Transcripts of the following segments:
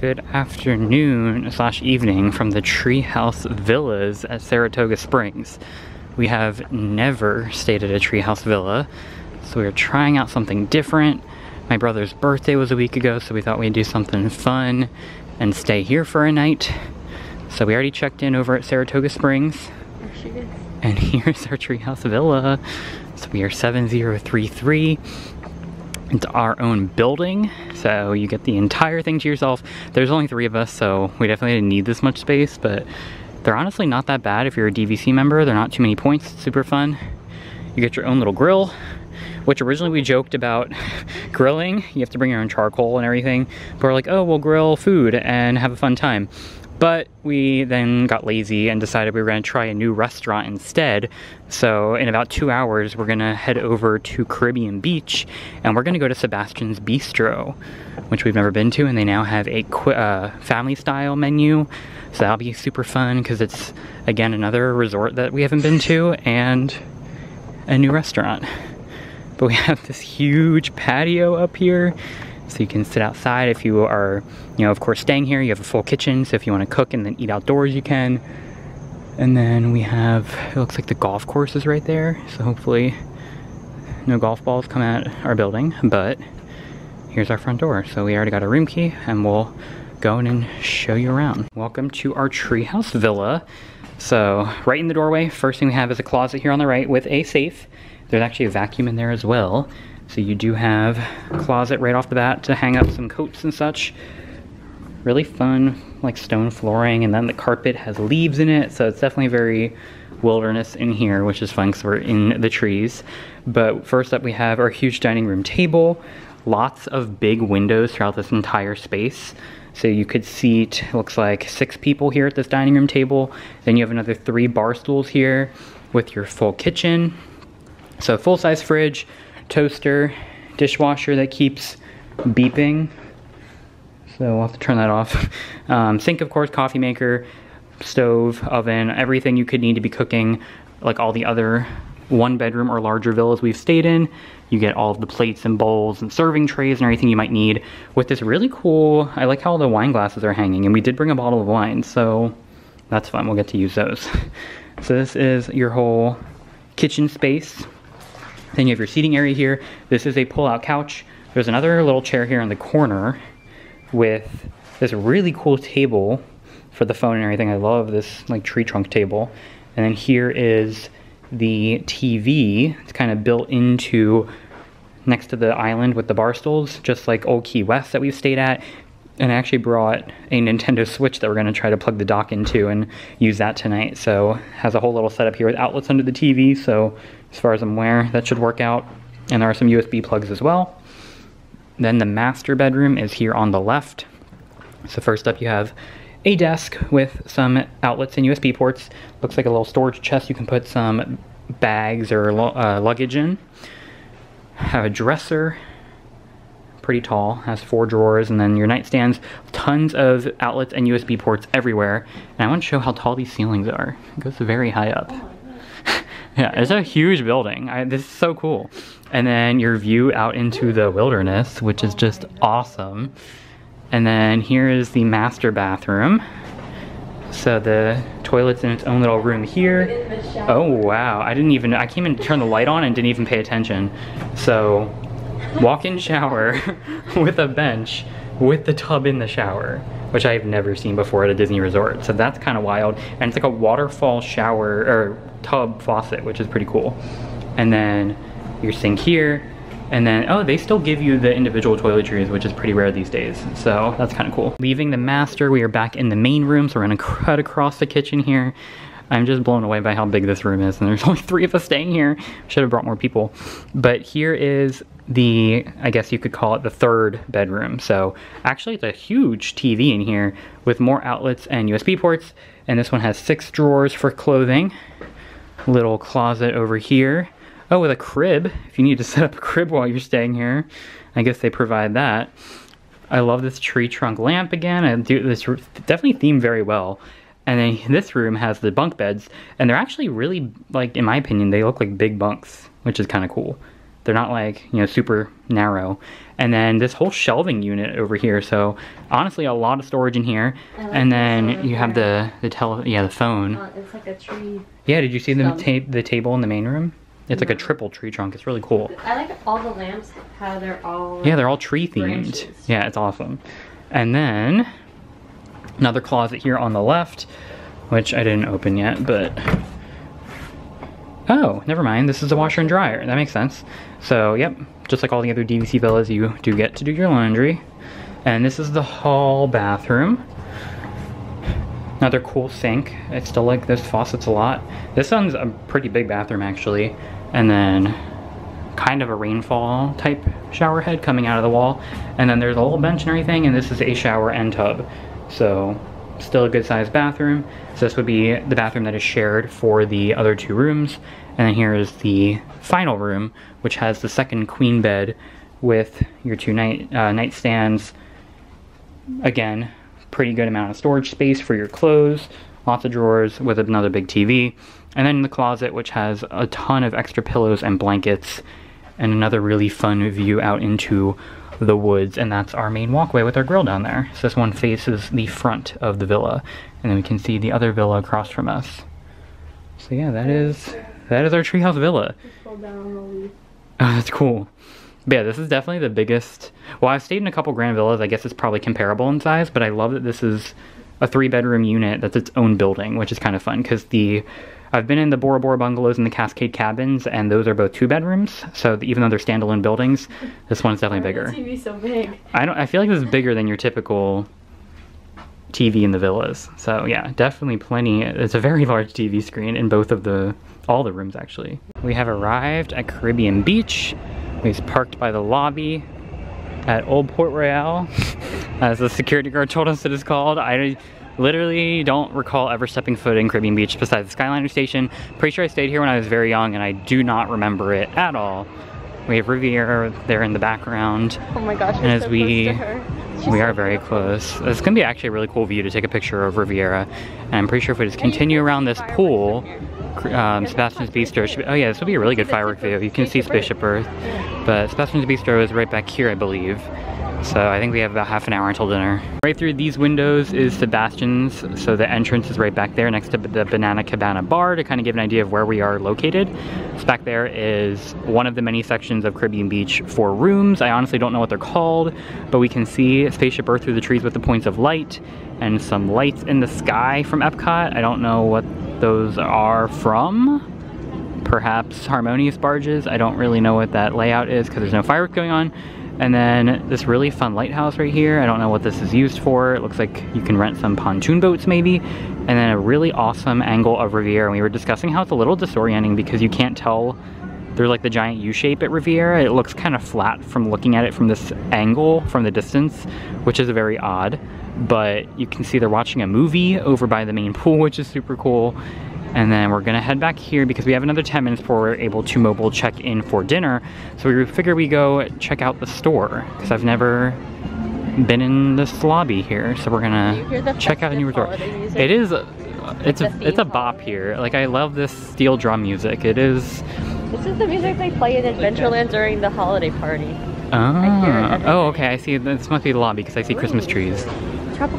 Good afternoon slash evening from the Treehouse Villas at Saratoga Springs. We have never stayed at a treehouse villa, so we are trying out something different. My brother's birthday was a week ago, so we thought we'd do something fun and stay here for a night. So we already checked in over at Saratoga Springs. There she is. And here's our treehouse villa. So we are 7033. It's our own building, so you get the entire thing to yourself. There's only 3 of us, so we definitely didn't need this much space, but they're honestly not that bad if you're a DVC member. They're not too many points, it's super fun. You get your own little grill, which originally we joked about grilling. You have to bring your own charcoal and everything, but we're like, oh, we'll grill food and have a fun time. But we then got lazy and decided we were gonna try a new restaurant instead. So in about 2 hours, we're gonna head over to Caribbean Beach and we're gonna go to Sebastian's Bistro, which we've never been to, and they now have a family style menu. So that'll be super fun because it's, again, another resort that we haven't been to and a new restaurant. But we have this huge patio up here, so you can sit outside if you are, you know, of course, staying here. You have a full kitchen, so if you want to cook and then eat outdoors, you can. And then we have, it looks like the golf course is right there, so hopefully no golf balls come at our building. But here's our front door. So we already got a room key, and we'll go in and show you around. Welcome to our treehouse villa. So right in the doorway, first thing we have is a closet here on the right with a safe. There's actually a vacuum in there as well. So you do have a closet right off the bat to hang up some coats and such. Really fun, like stone flooring, and then the carpet has leaves in it, so it's definitely very wilderness in here, which is fun because we're in the trees. But first up we have our huge dining room table. Lots of big windows throughout this entire space. So you could seat, looks like 6 people here at this dining room table. Then you have another 3 bar stools here with your full kitchen. So full-size fridge, toaster, dishwasher that keeps beeping, so we'll have to turn that off. Sink, of course, coffee maker, stove, oven, everything you could need to be cooking, like all the other 1-bedroom or larger villas we've stayed in. You get all of the plates and bowls and serving trays and everything you might need with this really cool, I like how all the wine glasses are hanging, and we did bring a bottle of wine, so that's fun, we'll get to use those. So this is your whole kitchen space. Then you have your seating area here. This is a pull-out couch. There's another little chair here in the corner with this really cool table for the phone and everything. I love this like tree trunk table. And then here is the TV. It's kind of built into next to the island with the bar stools, just like Old Key West that we've stayed at. And I actually brought a Nintendo Switch that we're gonna try to plug the dock into and use that tonight. So has a whole little setup here with outlets under the TV. So as far as I'm aware, that should work out. And there are some USB plugs as well. Then the master bedroom is here on the left. So first up you have a desk with some outlets and USB ports. Looks like a little storage chest you can put some bags or luggage in. Have a dresser. Pretty tall, has 4 drawers, and then your nightstands, tons of outlets and USB ports everywhere. And I want to show how tall these ceilings are. It goes very high up. Yeah, it's a huge building. This is so cool. And then your view out into the wilderness, which is just awesome. And then here is the master bathroom. So the toilet's in its own little room here. Oh wow, I came in to turn the light on and didn't even pay attention. So walk-in shower with a bench with the tub in the shower, which I've never seen before at a Disney resort. So that's kind of wild. And it's like a waterfall shower or tub faucet, which is pretty cool. And then your sink here. And then, oh, they still give you the individual toiletries, which is pretty rare these days. So that's kind of cool. Leaving the master, we are back in the main room. So we're gonna cut across the kitchen here. I'm just blown away by how big this room is, and there's only 3 of us staying here. Should have brought more people. But here is the, I guess you could call it the 3rd bedroom. So actually it's a huge TV in here with more outlets and USB ports. And this one has 6 drawers for clothing. Little closet over here. Oh, with a crib, if you need to set up a crib while you're staying here. I guess they provide that. I love this tree trunk lamp again. I do this definitely themed very well. And then this room has the bunk beds, and they're actually really, like, in my opinion, they look like big bunks, which is kind of cool. They're not like, you know, super narrow. And then this whole shelving unit over here. So honestly, a lot of storage in here. And then you have the phone. It's like a tree. Yeah, did you see the table in the main room? It's like a triple tree trunk. It's really cool. I like all the lamps, how they're all... Yeah, they're all tree themed. Branches. Yeah, it's awesome. And then another closet here on the left, which I didn't open yet, but... Oh, never mind. This is a washer and dryer. That makes sense. So, yep, just like all the other DVC villas, you do get to do your laundry. And this is the hall bathroom. Another cool sink. I still like this faucets a lot. This one's a pretty big bathroom, actually. And then kind of a rainfall type shower head coming out of the wall. And then there's a little bench and everything, and this is a shower and tub. So still a good sized bathroom. So this would be the bathroom that is shared for the other two rooms. And then here is the final room, which has the second queen bed with your two nightstands. Again, pretty good amount of storage space for your clothes, lots of drawers with another big TV. And then the closet, which has a ton of extra pillows and blankets, and another really fun view out into the woods. And that's our main walkway with our grill down there. So this one faces the front of the villa, and then we can see the other villa across from us. So yeah, that is our treehouse villa. Oh, that's cool. But yeah, this is definitely the biggest. Well, I've stayed in a couple grand villas. I guess it's probably comparable in size, but I love that this is a 3-bedroom unit that's its own building, which is kind of fun because I've been in the Bora Bora bungalows and the Cascade cabins, and those are both 2 bedrooms. So even though they're standalone buildings, this one's definitely bigger. The TV's so big. I feel like this is bigger than your typical TV in the villas. So yeah, definitely plenty. It's a very large TV screen in both of all the rooms actually. We have arrived at Caribbean Beach. We've parked by the lobby at Old Port Royale, as the security guard told us it is called. I literally don't recall ever stepping foot in Caribbean Beach besides the Skyliner station. Pretty sure I stayed here when I was very young, and I do not remember it at all. We have Riviera there in the background. Oh my gosh, and as so we close to her. We are very close. It's gonna be actually a really cool view to take a picture of Riviera. And I'm pretty sure if we just continue around this pool, Sebastian's Bistro should be, oh yeah, this would be a really good firework view. You can see Spaceship Earth, but Sebastian's Bistro is right back here, I believe. So I think we have about half an hour until dinner. Right through these windows is Sebastian's, so the entrance is right back there next to the Banana Cabana bar to kind of give an idea of where we are located. So back there is one of the many sections of Caribbean Beach for rooms. I honestly don't know what they're called, but we can see Spaceship Earth through the trees with the points of light and some lights in the sky from Epcot. I don't know what those are from. Perhaps Harmonious barges. I don't really know what that layout is because there's no fireworks going on. And then this really fun lighthouse right here. I don't know what this is used for. It looks like you can rent some pontoon boats maybe. And then a really awesome angle of Riviera. And we were discussing how it's a little disorienting because you can't tell there's like the giant U shape at Riviera. It looks kind of flat from looking at it from this angle from the distance, which is very odd. But you can see they're watching a movie over by the main pool, which is super cool. And then we're gonna head back here because we have another 10 minutes before we're able to mobile check in for dinner. So we figure we go check out the store because I've never been in this lobby here. So we're gonna check out a new resort. It is, it's a bop here. Like I love this steel drum music. It is. This is the music they play in Adventureland during the holiday party. Oh, okay. I see. This must be the lobby because I see Christmas trees.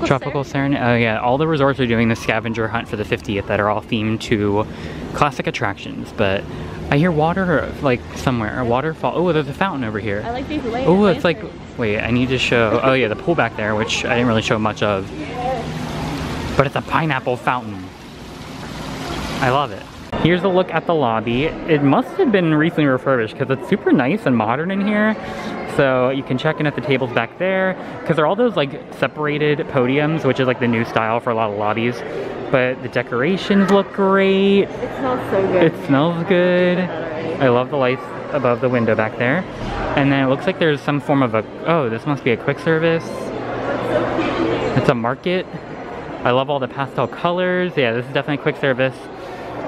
Tropical Serenade. Oh yeah, all the resorts are doing the scavenger hunt for the 50th that are all themed to classic attractions. But I hear water like somewhere, a waterfall. Oh, there's a fountain over here. I like these lanterns. Oh, it's like, wait, I need to show. Oh yeah, the pool back there, which I didn't really show much of. But it's a pineapple fountain. I love it. Here's a look at the lobby. It must have been recently refurbished because it's super nice and modern in here. So you can check in at the tables back there because they're all those like separated podiums, which is like the new style for a lot of lobbies. But the decorations look great. It smells so good. It smells good. I love the lights above the window back there. And then it looks like there's some form of oh, this must be a quick service. It's a market. I love all the pastel colors. Yeah, this is definitely quick service.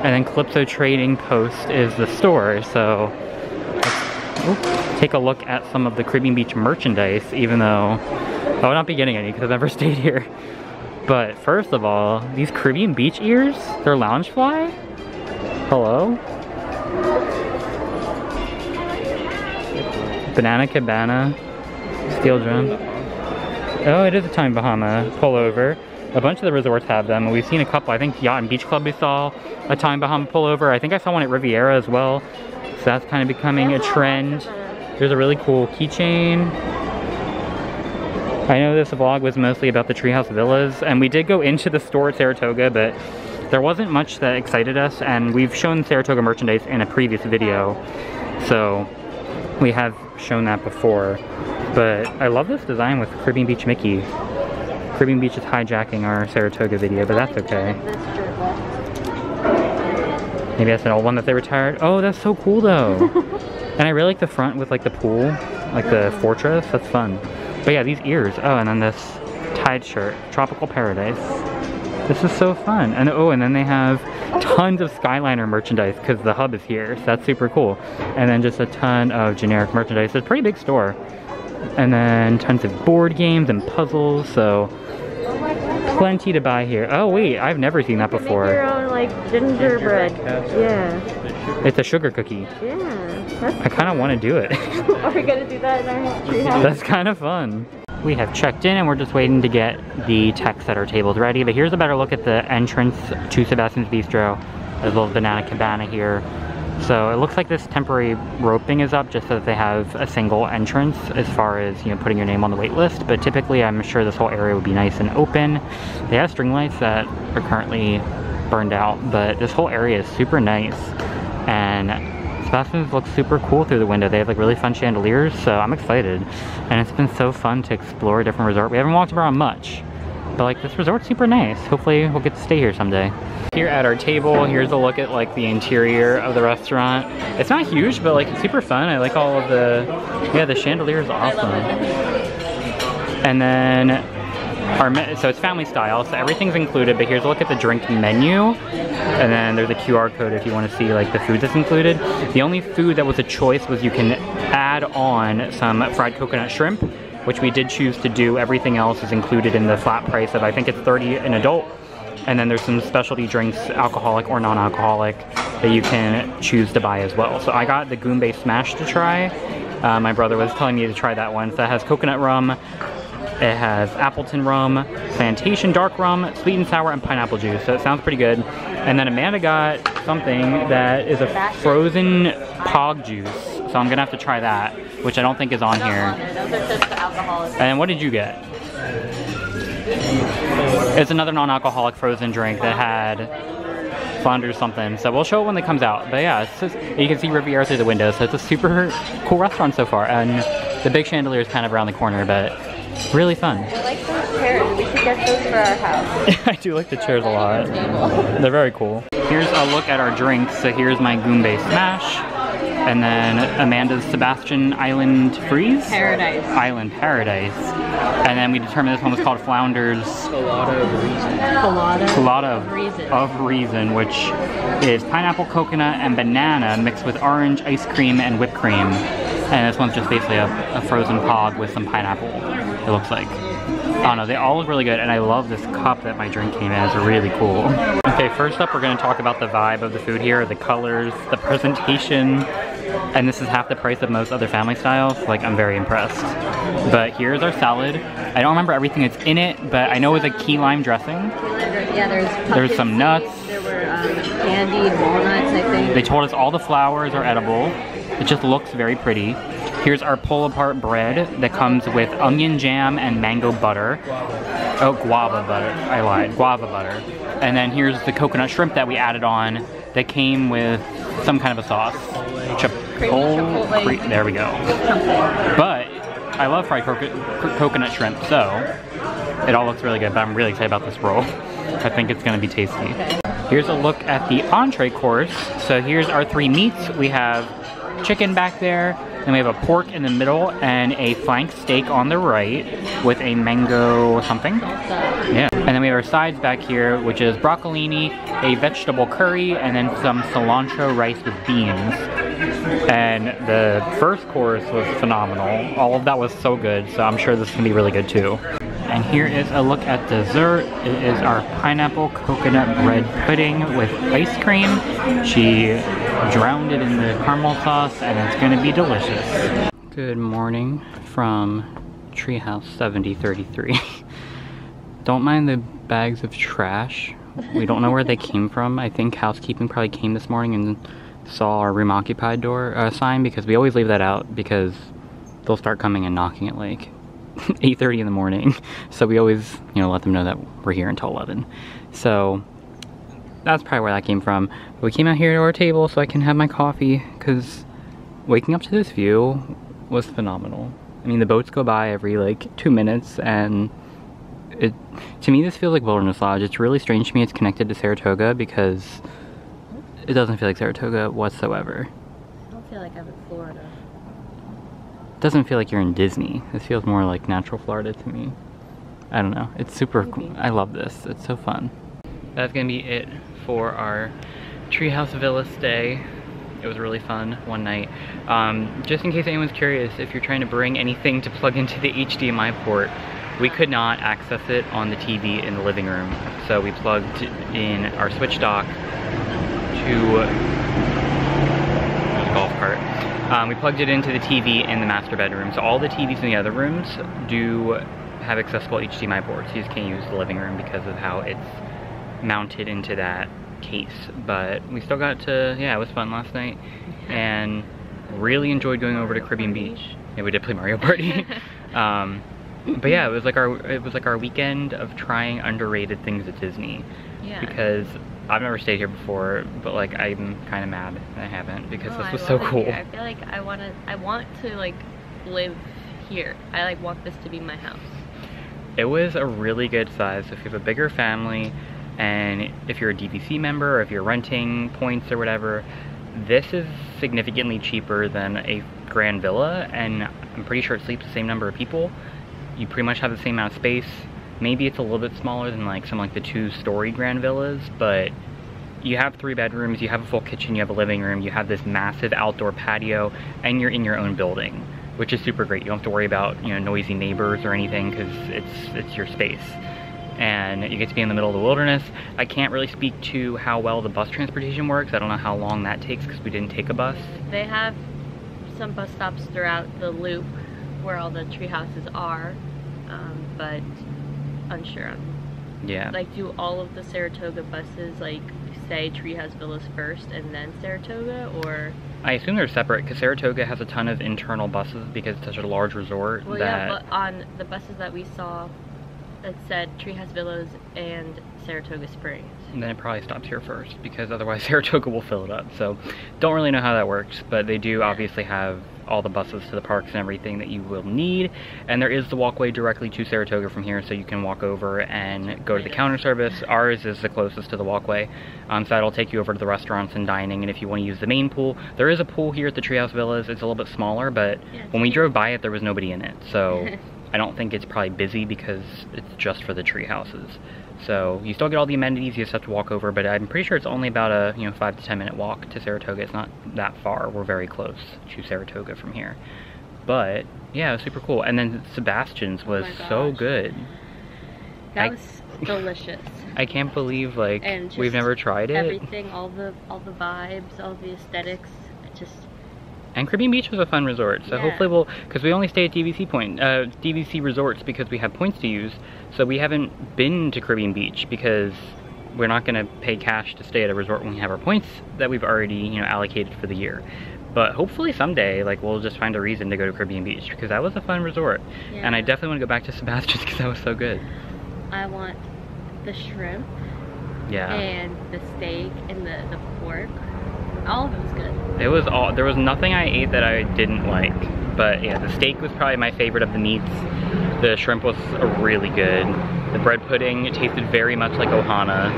And then Calypso Trading Post is the store. So let's take a look at some of the Caribbean Beach merchandise, even though I would not be getting any because I've never stayed here. But first of all, these Caribbean Beach ears, they're Loungefly. Hello? Banana Cabana, Steel Drum. Oh, it is a Tommy Bahama pullover. A bunch of the resorts have them. We've seen a couple. I think Yacht and Beach Club we saw a Tommy Bahama pullover. I think I saw one at Riviera as well. So that's kind of becoming a trend. There's a really cool keychain. I know this vlog was mostly about the Treehouse Villas, and we did go into the store at Saratoga, but there wasn't much that excited us, and we've shown Saratoga merchandise in a previous video, so we have shown that before. But I love this design with Caribbean Beach Mickey. Caribbean Beach is hijacking our Saratoga video, but that's okay. Maybe that's an old one that they retired. Oh, that's so cool though. And I really like the front with like the pool, like the fortress. That's fun. But yeah, these ears. Oh, and then this Tide shirt, Tropical Paradise. This is so fun. And oh, and then they have tons of Skyliner merchandise because the hub is here. So that's super cool. And then just a ton of generic merchandise. It's a pretty big store. And then tons of board games and puzzles. So plenty to buy here. Oh wait, I've never seen that before. Make your own like gingerbread. Yeah. It's a sugar cookie. Yeah. I kind of want to do it. Are we gonna do that in our treehouse? That's kind of fun. We have checked in and we're just waiting to get the tech setter tables ready. But here's a better look at the entrance to Sebastian's Bistro. There's a little Banana Cabana here. So it looks like this temporary roping is up just so that they have a single entrance as far as, you know, putting your name on the wait list. But typically I'm sure this whole area would be nice and open. They have string lights that are currently burned out, but this whole area is super nice. And Sebastian's looks super cool through the window. They have like really fun chandeliers, so I'm excited. And it's been so fun to explore a different resort. We haven't walked around much, but like this resort's super nice. Hopefully we'll get to stay here someday. Here at our table, here's a look at like the interior of the restaurant. It's not huge, but like it's super fun. I like all of the, yeah, the chandelier is awesome. And then so it's family style, so everything's included, but here's a look at the drink menu. And then there's a QR code if you want to see like the food that's included. The only food that was a choice was you can add on some fried coconut shrimp, which we did choose to do. Everything else is included in the flat price of, I think it's $30 an adult. And then there's some specialty drinks, alcoholic or non-alcoholic, that you can choose to buy as well. So I got the Goombay Smash to try. My brother was telling me to try that one. So that has coconut rum, it has Appleton rum, Plantation dark rum, sweet and sour, and pineapple juice. So it sounds pretty good. And then Amanda got something that is a frozen pog juice. So I'm gonna have to try that, which I don't think is on here. Those are just the alcoholic. And what did you get? It's another non-alcoholic frozen drink that had flounder or something. So we'll show it when it comes out. But yeah, it's just, you can see Riviera through the window. So it's a super cool restaurant so far. And the big chandelier is kind of around the corner, but really fun. I like those chairs. We should get those for our house. I do like the chairs a lot. They're very cool. Here's a look at our drinks. So here's my Goombay Smash. And then Amanda's Sebastian Island Freeze? Paradise. Island Paradise. And then we determined this one was called Flounder's Colada of Reason, which is pineapple, coconut, and banana mixed with orange, ice cream, and whipped cream. And this one's just basically a frozen pog with some pineapple, it looks like. I don't know, they all look really good, and I love this cup that my drink came in. It's really cool. Okay, first up we're going to talk about the vibe of the food here, the colors, the presentation, and this is half the price of most other family styles. Like, I'm very impressed. But here's our salad. I don't remember everything that's in it, but I know it was a key lime dressing. Yeah, there's some nuts. There were candied walnuts, I think. They told us all the flowers are edible. It just looks very pretty. Here's our pull-apart bread that comes with onion jam and mango butter. Oh, guava butter. I lied. Guava butter. And then here's the coconut shrimp that we added on that came with some kind of a sauce. Chipotle. There we go. But I love fried coconut shrimp, so it all looks really good. But I'm really excited about this roll. I think it's going to be tasty. Here's a look at the entree course. So here's our three meats. We have chicken back there, then we have a pork in the middle and a flank steak on the right with a mango something. Yeah. And then we have our sides back here, which is broccolini, a vegetable curry, and then some cilantro rice with beans. And the first course was phenomenal. All of that was so good, so I'm sure this can be really good too. And here is a look at dessert. It is our pineapple coconut bread pudding with ice cream. She drowned it in the caramel sauce and it's gonna be delicious. Good morning from Treehouse 7033. Don't mind the bags of trash. We don't know where they came from. I think housekeeping probably came this morning and saw our room occupied door sign, because we always leave that out because they'll start coming and knocking at like 8:30 in the morning. So we always, you know, let them know that we're here until 11. So that's probably where that came from. But we came out here to our table so I can have my coffee, because waking up to this view was phenomenal. I mean, the boats go by every like 2 minutes, and to me this feels like Wilderness Lodge. It's really strange to me it's connected to Saratoga, because it doesn't feel like Saratoga whatsoever. I don't feel like I'm in Florida. It doesn't feel like you're in Disney. This feels more like natural Florida to me. I don't know. It's super cool. I love this. It's so fun. That's gonna be it for our Treehouse Villa stay. It was really fun one night. Just in case anyone's curious, if you're trying to bring anything to plug into the HDMI port, we could not access it on the TV in the living room. So we plugged in our switch dock to the golf cart. We plugged it into the TV in the master bedroom. So all the TVs in the other rooms do have accessible HDMI ports. You just can't use the living room because of how it's mounted into that case. But we still got to, yeah, it was fun last night, and really enjoyed going over to Caribbean Beach. Yeah, we did play Mario Party. But yeah, it was like our weekend of trying underrated things at Disney. Yeah. Because I've never stayed here before, but like I'm kind of mad that I haven't, because this was so cool. I feel like I want to like live here. I like want this to be my house. It was a really good size. So if you have a bigger family, and if you're a DVC member, or if you're renting points or whatever, this is significantly cheaper than a Grand Villa, and I'm pretty sure it sleeps the same number of people. You pretty much have the same amount of space. Maybe it's a little bit smaller than like some like the 2-story Grand Villas, but you have 3 bedrooms, you have a full kitchen, you have a living room, you have this massive outdoor patio, and you're in your own building, which is super great. You don't have to worry about, you know, noisy neighbors or anything, because it's your space. And you get to be in the middle of the wilderness. I can't really speak to how well the bus transportation works. I don't know how long that takes, because we didn't take a bus. They have some bus stops throughout the loop where all the tree houses are, but unsure on. Yeah. Like, do all of the Saratoga buses like say Treehouse Villas first and then Saratoga, or? I assume they're separate, because Saratoga has a ton of internal buses because it's such a large resort. Well, yeah, but on the buses that we saw, it said Treehouse Villas and Saratoga Springs. And then it probably stops here first, because otherwise Saratoga will fill it up. So don't really know how that works, but they do obviously have all the buses to the parks and everything that you will need. And there is the walkway directly to Saratoga from here, so you can walk over and go to the counter service. Ours is the closest to the walkway, so that'll take you over to the restaurants and dining. And if you want to use the main pool, there is a pool here at the Treehouse Villas. It's a little bit smaller, but when we drove by it, there was nobody in it. So I don't think it's probably busy, because it's just for the tree houses. So you still get all the amenities, you just have to walk over, but I'm pretty sure it's only about a 5 to 10 minute walk to Saratoga. It's not that far. We're very close to Saratoga from here. But yeah, it was super cool. And then Sebastian's was so good. That was delicious. I can't believe like we've never tried it. Everything, all the vibes, all the aesthetics, And Caribbean Beach was a fun resort, so hopefully we'll, because we only stay at DVC resorts because we have points to use, so we haven't been to Caribbean Beach because we're not going to pay cash to stay at a resort when we have our points that we've already, allocated for the year. But hopefully someday, like, we'll just find a reason to go to Caribbean Beach, because that was a fun resort. Yeah. And I definitely want to go back to Sebastian's because that was so good. I want the shrimp. Yeah. And the steak and the pork. All of it was good. There was nothing I ate that I didn't like. But yeah, the steak was probably my favorite of the meats. The shrimp was really good. The bread pudding tasted very much like Ohana.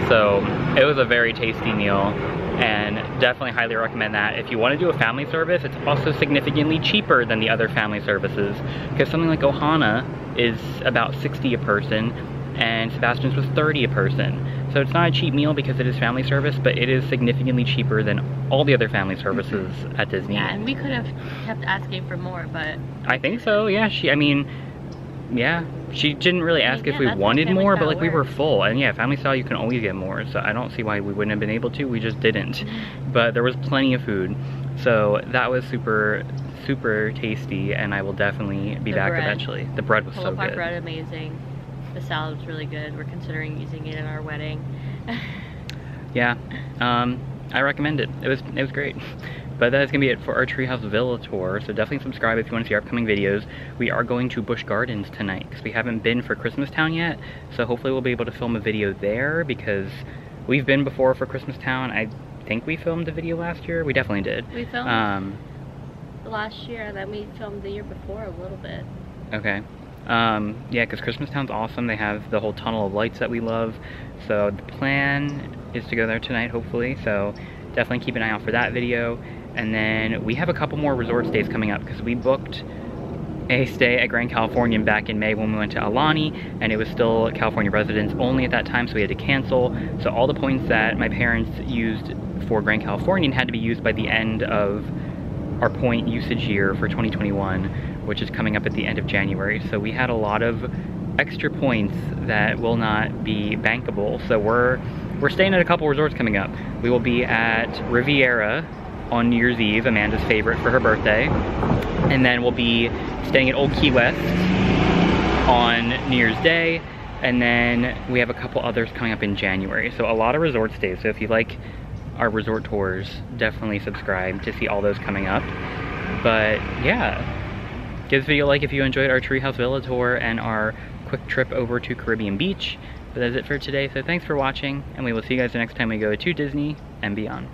So it was a very tasty meal, and definitely highly recommend that. If you want to do a family service, it's also significantly cheaper than the other family services, because something like Ohana is about $60 a person, and Sebastian's was $30 a person. So it's not a cheap meal because it is family service, but it is significantly cheaper than all the other family services at Disney. Yeah, and we could have kept asking for more, but... I think so, yeah. She didn't really ask if we wanted more, but like we were full. And yeah, family style, you can always get more, so I don't see why we wouldn't have been able to. We just didn't. But there was plenty of food. So that was super, super tasty, and I will definitely be back eventually. The bread was so Polo Park good. bread, amazing. The salad was really good. We're considering using it in our wedding. Yeah, I recommend it. It was great. But that's gonna be it for our Treehouse Villa tour. So definitely subscribe if you want to see our upcoming videos. We are going to Busch Gardens tonight because we haven't been for Christmastown yet. So hopefully we'll be able to film a video there because we've been before for Christmastown. I think we filmed a video last year. We definitely did. We filmed last year, and then we filmed the year before a little bit. Okay. Yeah, because Christmastown's awesome. They have the whole tunnel of lights that we love. So the plan is to go there tonight, hopefully. So definitely keep an eye out for that video. And then we have a couple more resort stays coming up because we booked a stay at Grand Californian back in May when we went to Alani, and it was still California residents only at that time, so we had to cancel. So all the points that my parents used for Grand Californian had to be used by the end of our point usage year for 2021, which is coming up at the end of January. So we had a lot of extra points that will not be bankable. So we're staying at a couple resorts coming up. We will be at Riviera on New Year's Eve, Amanda's favorite for her birthday. And then we'll be staying at Old Key West on New Year's Day. And then we have a couple others coming up in January. So a lot of resort stays. So if you like our resort tours, definitely subscribe to see all those coming up. But yeah, give this video a like if you enjoyed our Treehouse Villa tour and our quick trip over to Caribbean Beach. But that's it for today. So thanks for watching, and we will see you guys the next time we go to Disney and beyond.